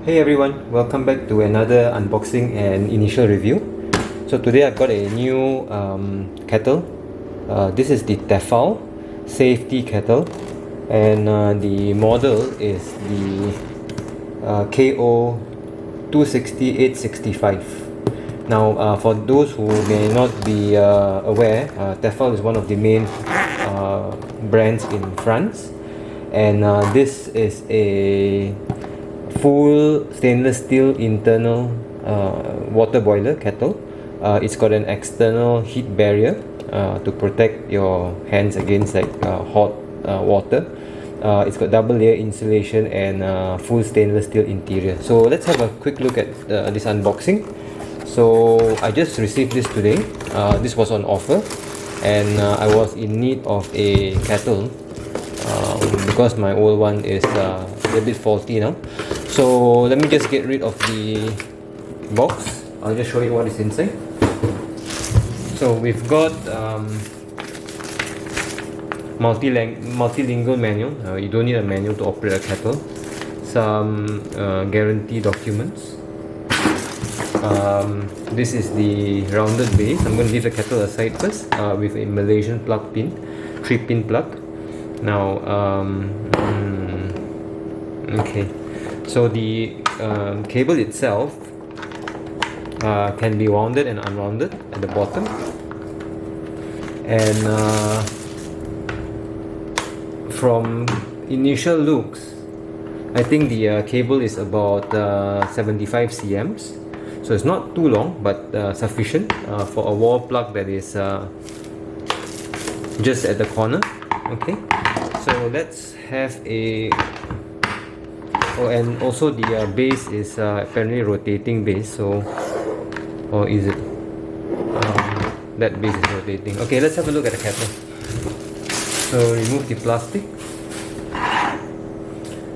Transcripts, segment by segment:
Hey everyone, welcome back to another unboxing and initial review. So today I've got a new kettle. This is the Tefal safety kettle, and the model is the KO260865. Now, for those who may not be aware, Tefal is one of the main brands in France, and this is a full stainless steel internal water boiler kettle. It's got an external heat barrier to protect your hands against hot water. It's got double layer insulation and full stainless steel interior. So let's have a quick look at this unboxing. So I just received this today. This was on offer, and I was in need of a kettle because my old one is a bit faulty now. So let me just get rid of the box. I'll just show you what is inside. So we've got multilingual manual. You don't need a manual to operate a kettle. Some guarantee documents. This is the rounded base. I'm going to leave the kettle aside first with a Malaysian plug pin, 3-pin plug. Now, okay. So the cable itself can be wounded and unwounded at the bottom, and from initial looks, I think the cable is about 75 cms, so it's not too long, but sufficient for a wall plug that is just at the corner. Okay, so let's have a and also the base is apparently rotating base, so, or is it? That base is rotating. Okay, let's have a look at the kettle. So remove the plastic.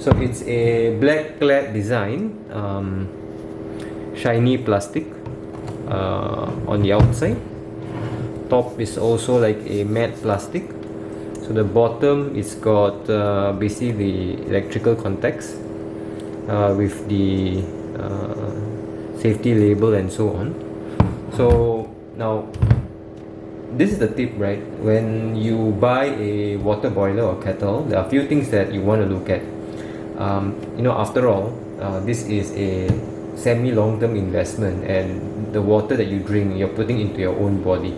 So it's a black clad design, shiny plastic on the outside. Top is also like a matte plastic. So the bottom is got basically the electrical contacts with the safety label and so on. So now this is the tip, right? When you buy a water boiler or kettle, there are a few things that you want to look at. After all, this is a semi-long-term investment, and the water that you drink, you're putting into your own body,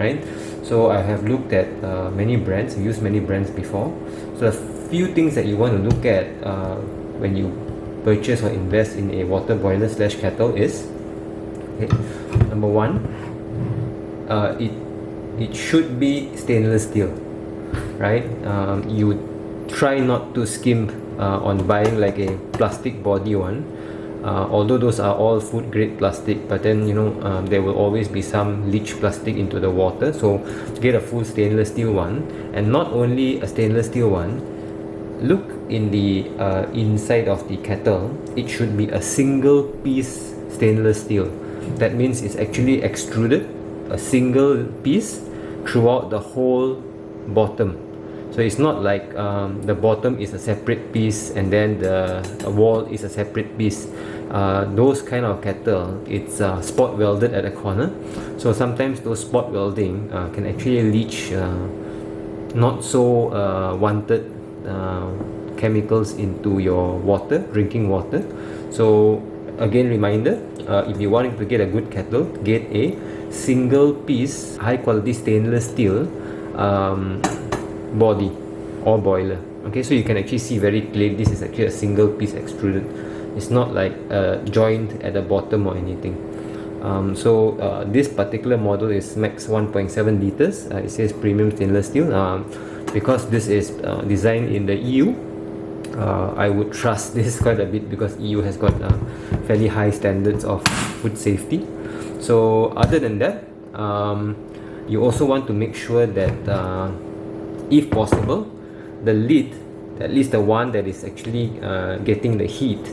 right? So I have looked at many brands, used many brands before. So a few things that you want to look at when you purchase or invest in a water boiler / kettle is, okay, number one, it should be stainless steel, right? You try not to skimp on buying like a plastic body one, although those are all food grade plastic, but then there will always be some leach plastic into the water. So get a full stainless steel one, and not only a stainless steel one, look in the inside of the kettle. It should be a single piece stainless steel. That means it's actually extruded, a single piece throughout the whole bottom. So it's not like the bottom is a separate piece and then the wall is a separate piece. Those kind of kettle, it's spot welded at the corner. So sometimes those spot welding can actually leach not so wanted chemicals into your water, drinking water. So again, reminder, if you want to get a good kettle, get a single piece high quality stainless steel body or boiler. Okay, so you can actually see very clearly this is actually a single piece extruded. It's not like a joint at the bottom or anything. This particular model is max 1.7 liters. It says premium stainless steel. Because this is designed in the EU, I would trust this quite a bit, because EU has got fairly high standards of food safety. So other than that, you also want to make sure that if possible, the lid, at least the one that is actually getting the heat,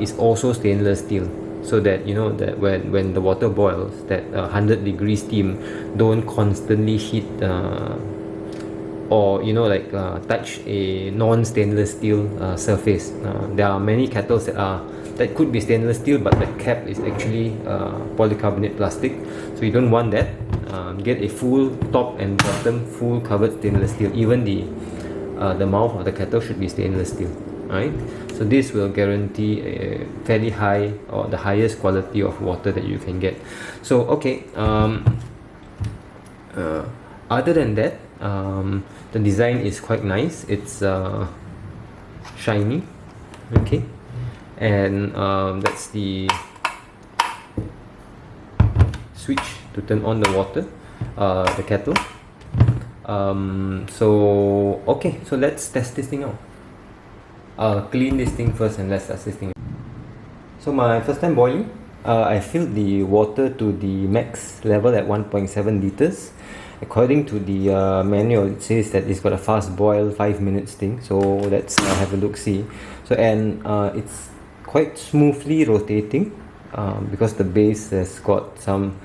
is also stainless steel, so that that when the water boils, that 100 degree steam don't constantly hit or like touch a non-stainless steel surface. There are many kettles that could be stainless steel, but the cap is actually polycarbonate plastic, so you don't want that. Get a full top and bottom full covered stainless steel. Even the mouth of the kettle should be stainless steel, right? So this will guarantee a fairly high, or the highest quality of water that you can get. So okay, other than that, the design is quite nice. It's shiny, okay, and that's the switch to turn on the water, the kettle. So okay, so let's test this thing out. I'll clean this thing first and let's test this thing. So my first time boiling, I filled the water to the max level at 1.7 liters. According to the manual, it says that it's got a fast boil 5 minutes thing. So let's have a look see. So and it's quite smoothly rotating because the base has got some,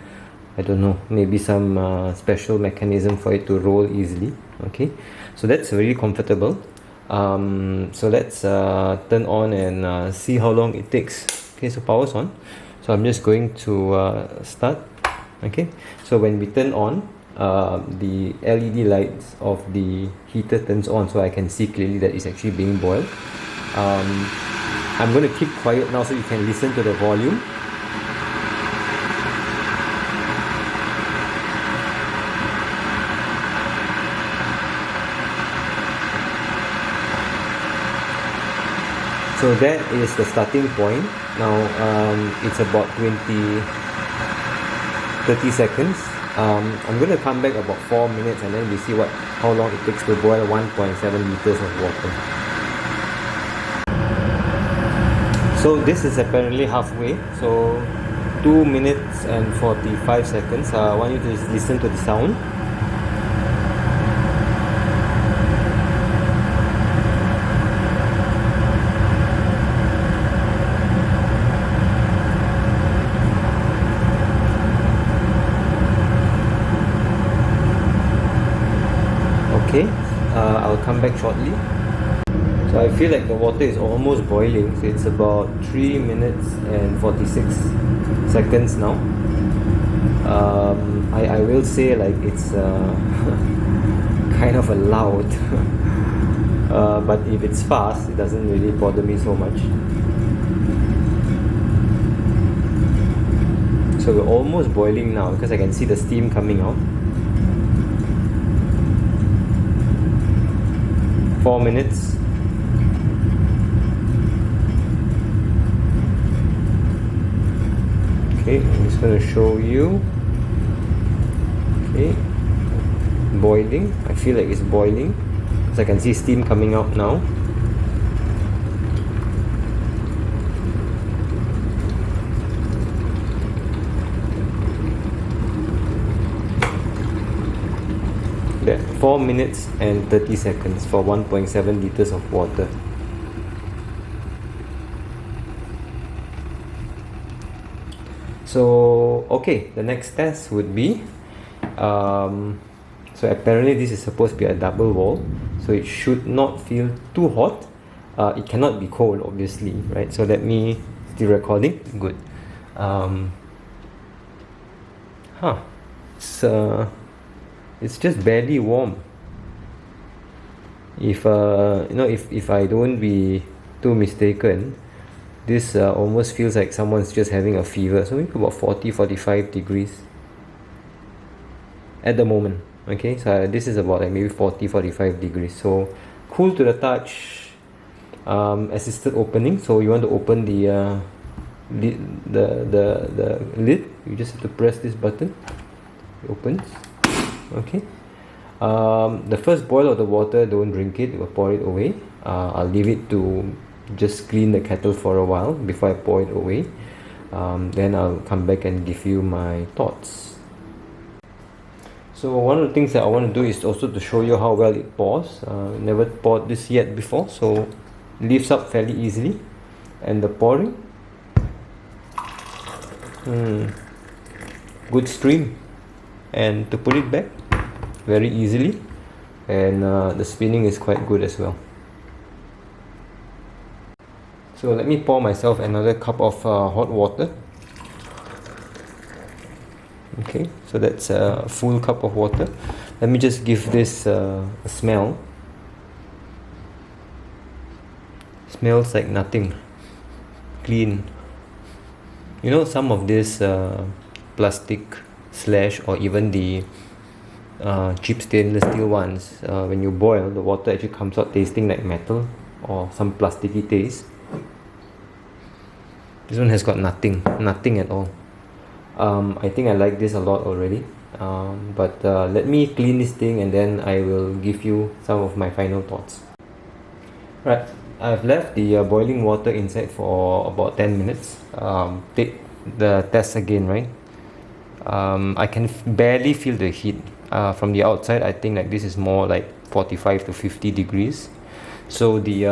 I don't know, maybe some special mechanism for it to roll easily. Okay, so that's really comfortable. So let's turn on and see how long it takes. Okay, so power's on. So I'm just going to start. Okay, so when we turn on, the LED lights of the heater turns on, so I can see clearly that it's actually being boiled. I'm going to keep quiet now so you can listen to the volume. So that is the starting point. Now it's about 30 seconds. I'm going to come back about 4 minutes and then we see how long it takes to boil 1.7 liters of water. So this is apparently halfway. So 2 minutes and 45 seconds. I want you to just listen to the sound. Okay, I'll come back shortly. So I feel like the water is almost boiling. So it's about 3 minutes and 46 seconds now. I will say like it's kind of a loud but if it's fast, it doesn't really bother me so much. So we're almost boiling now because I can see the steam coming out. 4 minutes. Okay, I'm just going to show you. Okay, boiling. I feel like it's boiling because I can see steam coming out now. That 4 minutes and 30 seconds for 1.7 liters of water. So okay, the next test would be so apparently this is supposed to be a double wall, so it should not feel too hot. It cannot be cold, obviously, right? So let me still recording. Good. It's just barely warm. If if I don't be too mistaken, this almost feels like someone's just having a fever. So maybe about 40-45 degrees at the moment. Okay, so this is about like maybe 40-45 degrees. So cool to the touch. Assisted opening. So you want to open the lid. You just have to press this button. It opens. Okay. The first boil of the water, don't drink it. We'll pour it away. I'll leave it to just clean the kettle for a while before I pour it away. Then I'll come back and give you my thoughts. So one of the things that I want to do is also to show you how well it pours. Never poured this yet before, so it lifts up fairly easily. And the pouring, good stream. And to put it back very easily. and the spinning is quite good as well. So let me pour myself another cup of hot water. Okay, so that's a full cup of water. Let me just give this a smell. Smells like nothing. Clean. You know, some of this plastic slash or even the cheap stainless steel ones, when you boil, the water actually comes out tasting like metal or some plasticky taste. This one has got nothing at all. I think I like this a lot already, but let me clean this thing and then I will give you some of my final thoughts. Right, I've left the boiling water inside for about 10 minutes. Take the test again, right? I can barely feel the heat. From the outside, I think like this is more like 45 to 50 degrees. So the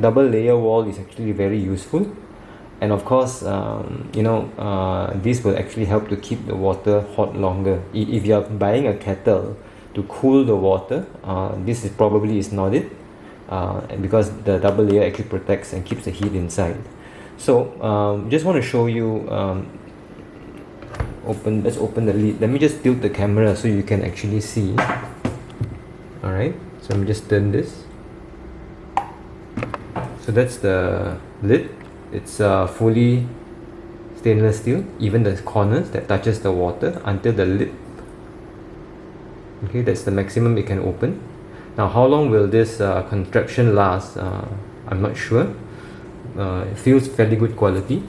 double layer wall is actually very useful. And of course, this will actually help to keep the water hot longer. If you are buying a kettle to cool the water, this is probably not it, because the double layer actually protects and keeps the heat inside. So just want to show you. Let's open the lid. Let me just tilt the camera so you can actually see. All right. So let me just turn this. So that's the lid. It's fully stainless steel, even the corners that touches the water until the lid. Okay, that's the maximum it can open. Now, how long will this contraption last? I'm not sure. It feels fairly good quality.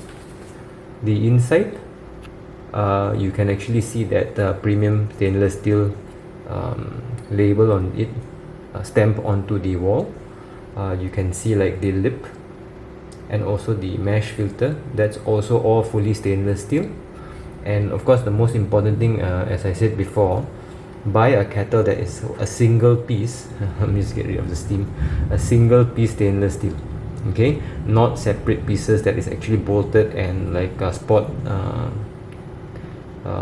The inside, you can actually see that premium stainless steel label on it, stamped onto the wall. You can see like the lip and also the mesh filter. That's also all fully stainless steel. And of course, the most important thing, as I said before, buy a kettle that is a single piece. Let me just get rid of the steam. A single piece stainless steel. Okay, not separate pieces that is actually bolted and like spot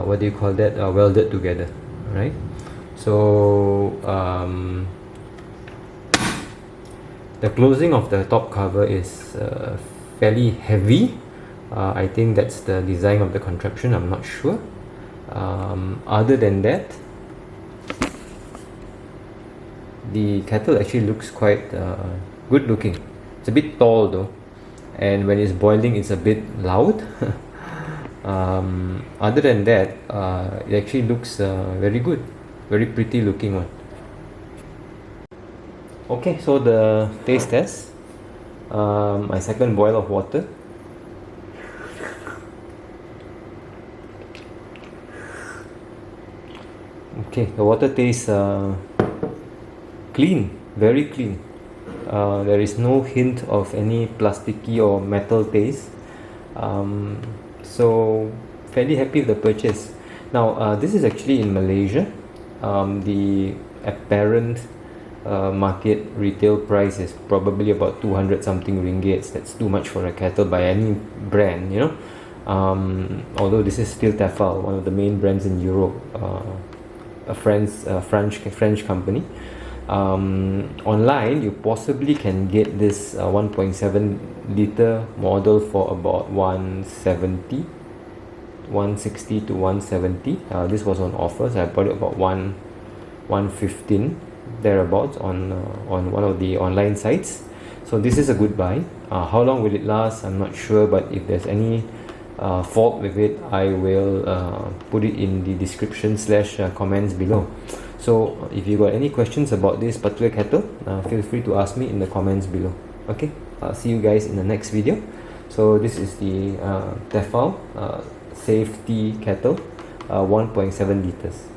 what do you call that, welded together, right? So the closing of the top cover is fairly heavy. I think that's the design of the contraption. I'm not sure. Other than that, the kettle actually looks quite good looking. It's a bit tall though, and when it's boiling it's a bit loud. Other than that, it actually looks very good, very pretty looking one. Okay, so the taste test. My second boil of water. Okay, the water tastes clean, very clean. There is no hint of any plasticky or metal taste. So fairly happy with the purchase. Now this is actually in Malaysia. The apparent market retail price is probably about 200 something ringgits. That's too much for a kettle by any brand, you know. Although this is still Tefal, one of the main brands in Europe, a French company. Online you possibly can get this 1.7 liter model for about 160 to 170. This was on offer, so I bought it about 115 thereabouts on one of the online sites. So this is a good buy. How long will it last? I'm not sure, but if there's any fault with it, I will put it in the description / comments below. So if you got any questions about this particular kettle, feel free to ask me in the comments below. Okay, I'll see you guys in the next video. So this is the Tefal safety kettle, 1.7 liters.